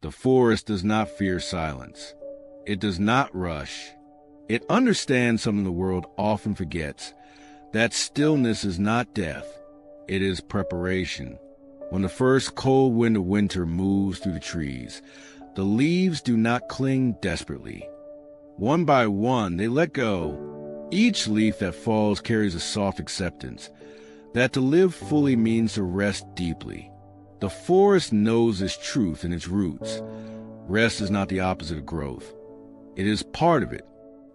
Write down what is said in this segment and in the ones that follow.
The forest does not fear silence. It does not rush. It understands something the world often forgets, that stillness is not death. It is preparation. When the first cold wind of winter moves through the trees, the leaves do not cling desperately. One by one, they let go. Each leaf that falls carries a soft acceptance that to live fully means to rest deeply. The forest knows this truth in its roots. Rest is not the opposite of growth. It is part of it.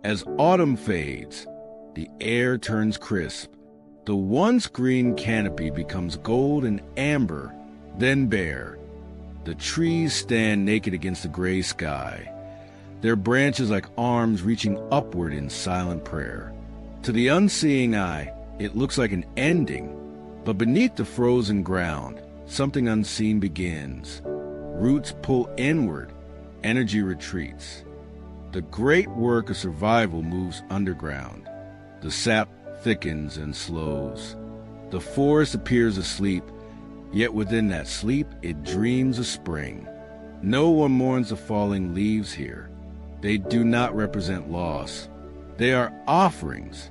As autumn fades, the air turns crisp. The once green canopy becomes gold and amber, then bare. The trees stand naked against the gray sky, their branches like arms reaching upward in silent prayer. To the unseeing eye, it looks like an ending, but beneath the frozen ground, something unseen begins. Roots pull inward, energy retreats. The great work of survival moves underground. The sap thickens and slows. The forest appears asleep, yet within that sleep it dreams of spring. No one mourns the falling leaves here. They do not represent loss. They are offerings.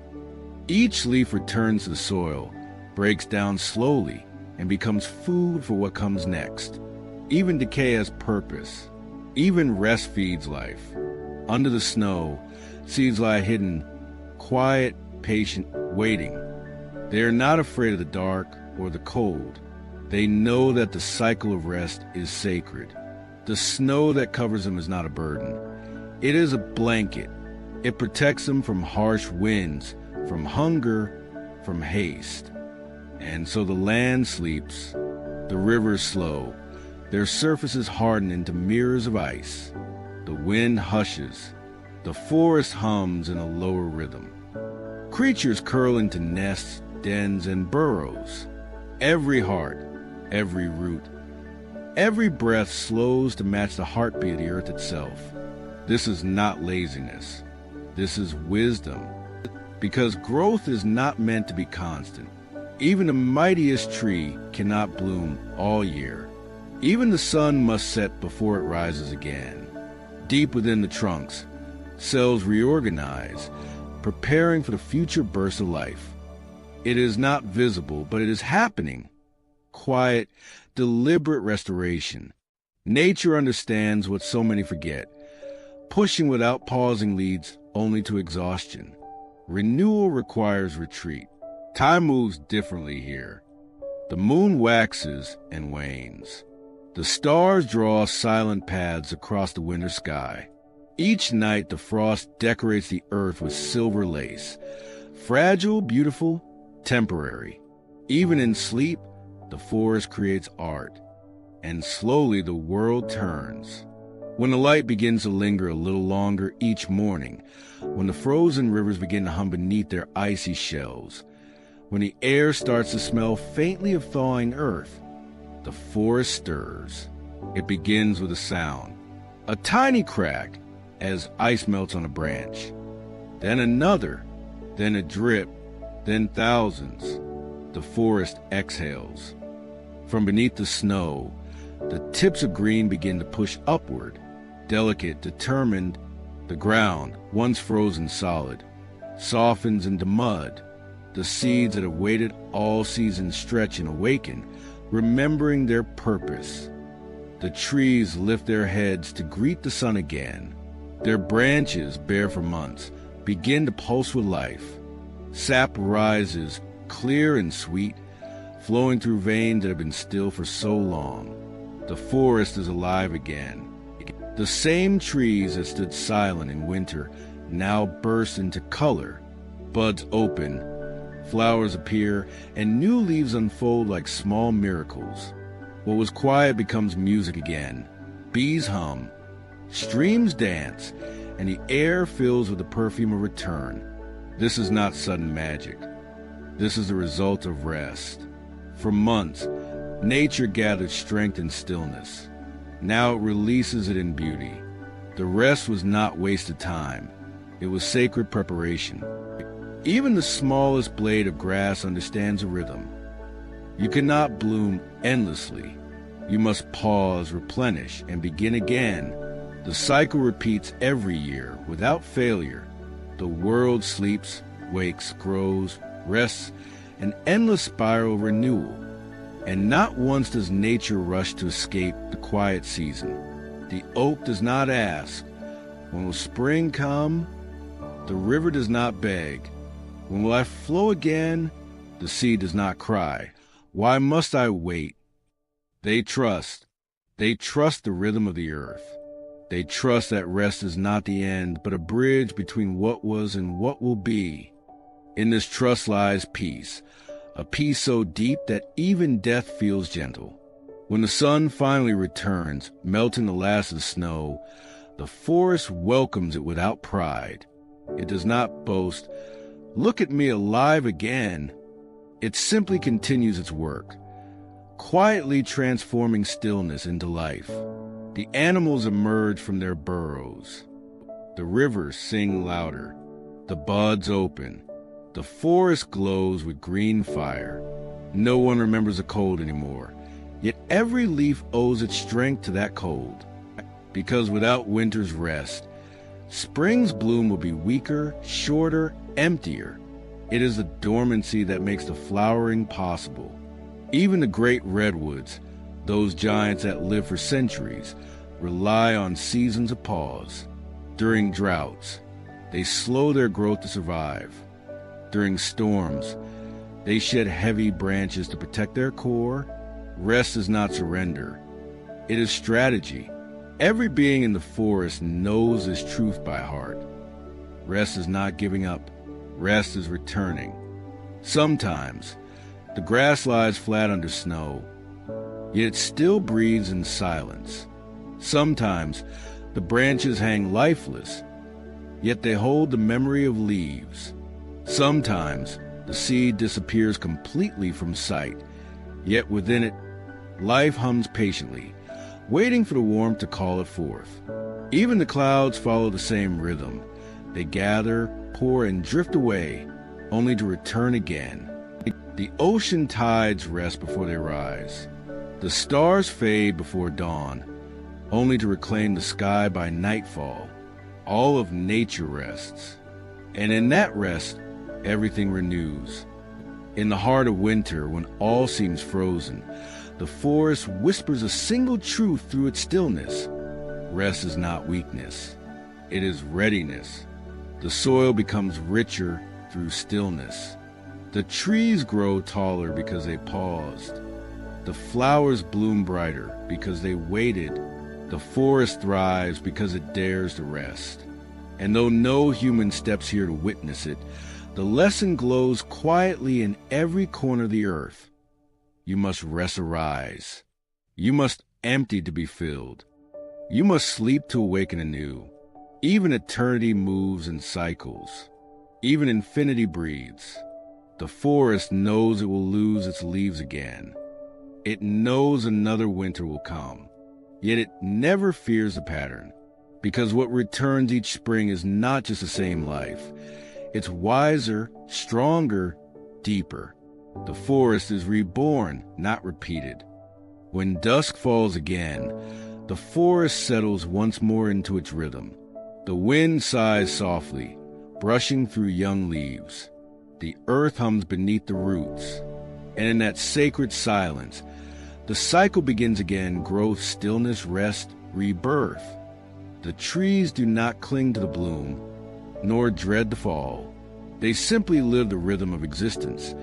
Each leaf returns to the soil, breaks down slowly, and becomes food for what comes next. Even decay has purpose. Even rest feeds life. Under the snow, seeds lie hidden, quiet, patient, waiting. They are not afraid of the dark or the cold. They know that the cycle of rest is sacred. The snow that covers them is not a burden. It is a blanket. It protects them from harsh winds, from hunger, from haste. And so the land sleeps, the rivers slow, their surfaces harden into mirrors of ice. The wind hushes, the forest hums in a lower rhythm. Creatures curl into nests, dens, and burrows. Every heart, every root, every breath slows to match the heartbeat of the earth itself. This is not laziness. This is wisdom. Because growth is not meant to be constant. Even the mightiest tree cannot bloom all year. Even the sun must set before it rises again. Deep within the trunks, cells reorganize, preparing for the future bursts of life. It is not visible, but it is happening. Quiet, deliberate restoration. Nature understands what so many forget. Pushing without pausing leads only to exhaustion. Renewal requires retreat. Time moves differently here. The moon waxes and wanes. The stars draw silent paths across the winter sky. Each night the frost decorates the earth with silver lace. Fragile, beautiful, temporary. Even in sleep, the forest creates art. And slowly the world turns. When the light begins to linger a little longer each morning, when the frozen rivers begin to hum beneath their icy shells, when the air starts to smell faintly of thawing earth, the forest stirs. It begins with a sound, a tiny crack as ice melts on a branch. Then another, then a drip, then thousands. The forest exhales. From beneath the snow, the tips of green begin to push upward. Delicate, determined, the ground, once frozen solid, softens into mud. The seeds that have waited all season stretch and awaken, remembering their purpose. The trees lift their heads to greet the sun again. Their branches, bare for months, begin to pulse with life. Sap rises, clear and sweet, flowing through veins that have been still for so long. The forest is alive again. The same trees that stood silent in winter now burst into color. Buds open, flowers appear, and new leaves unfold like small miracles. What was quiet becomes music again. Bees hum, streams dance, and the air fills with the perfume of return. This is not sudden magic. This is the result of rest. For months, nature gathered strength in stillness. Now it releases it in beauty. The rest was not wasted time. It was sacred preparation. Even the smallest blade of grass understands a rhythm. You cannot bloom endlessly. You must pause, replenish, and begin again. The cycle repeats every year, without failure. The world sleeps, wakes, grows, rests, an endless spiral of renewal. And not once does nature rush to escape the quiet season. The oak does not ask, when will spring come? The river does not beg, when will I flow again? The sea does not cry, why must I wait? They trust the rhythm of the earth. They trust that rest is not the end, but a bridge between what was and what will be. In this trust lies peace, a peace so deep that even death feels gentle. When the sun finally returns, melting the last of the snow, the forest welcomes it without pride. It does not boast, "Look at me alive again." It simply continues its work, quietly transforming stillness into life. The animals emerge from their burrows. The rivers sing louder. The buds open. The forest glows with green fire. No one remembers the cold anymore, yet every leaf owes its strength to that cold. Because without winter's rest, spring's bloom will be weaker, shorter, emptier. It is the dormancy that makes the flowering possible. Even the great redwoods, those giants that live for centuries, rely on seasons of pause. During droughts, they slow their growth to survive. During storms, they shed heavy branches to protect their core. Rest is not surrender. It is strategy. Every being in the forest knows this truth by heart. Rest is not giving up. Rest is returning. Sometimes, the grass lies flat under snow, yet it still breathes in silence. Sometimes, the branches hang lifeless, yet they hold the memory of leaves. Sometimes, the seed disappears completely from sight, yet within it, life hums patiently, waiting for the warmth to call it forth. Even the clouds follow the same rhythm. They gather, pour, and drift away, only to return again. The ocean tides rest before they rise. The stars fade before dawn, only to reclaim the sky by nightfall. All of nature rests. And in that rest, everything renews. In the heart of winter, when all seems frozen, the forest whispers a single truth through its stillness. Rest is not weakness. It is readiness. The soil becomes richer through stillness. The trees grow taller because they paused. The flowers bloom brighter because they waited. The forest thrives because it dares to rest. And though no human steps here to witness it, the lesson glows quietly in every corner of the earth. You must rest arise. You must empty to be filled. You must sleep to awaken anew. Even eternity moves in cycles. Even infinity breathes. The forest knows it will lose its leaves again. It knows another winter will come. Yet it never fears the pattern, because what returns each spring is not just the same life. It's wiser, stronger, deeper. The forest is reborn, not repeated. When dusk falls again, the forest settles once more into its rhythm. The wind sighs softly, brushing through young leaves. The earth hums beneath the roots. And in that sacred silence, the cycle begins again: growth, stillness, rest, rebirth. The trees do not cling to the bloom, nor dread the fall. They simply live the rhythm of existence,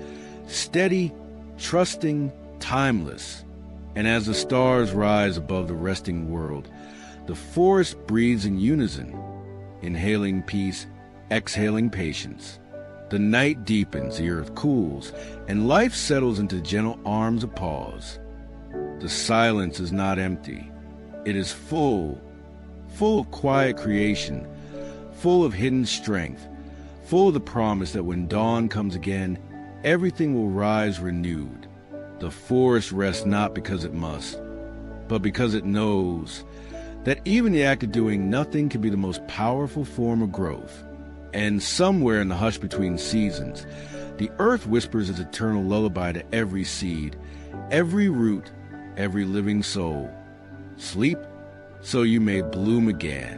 steady, trusting, timeless. And as the stars rise above the resting world, the forest breathes in unison, inhaling peace, exhaling patience. The night deepens, the earth cools, and life settles into gentle arms of pause. The silence is not empty. It is full of quiet creation, full of hidden strength, full of the promise that when dawn comes again, everything will rise renewed. The forest rests not because it must, but because it knows that even the act of doing nothing can be the most powerful form of growth. And somewhere in the hush between seasons, the earth whispers its eternal lullaby to every seed, every root, every living soul. Sleep so you may bloom again.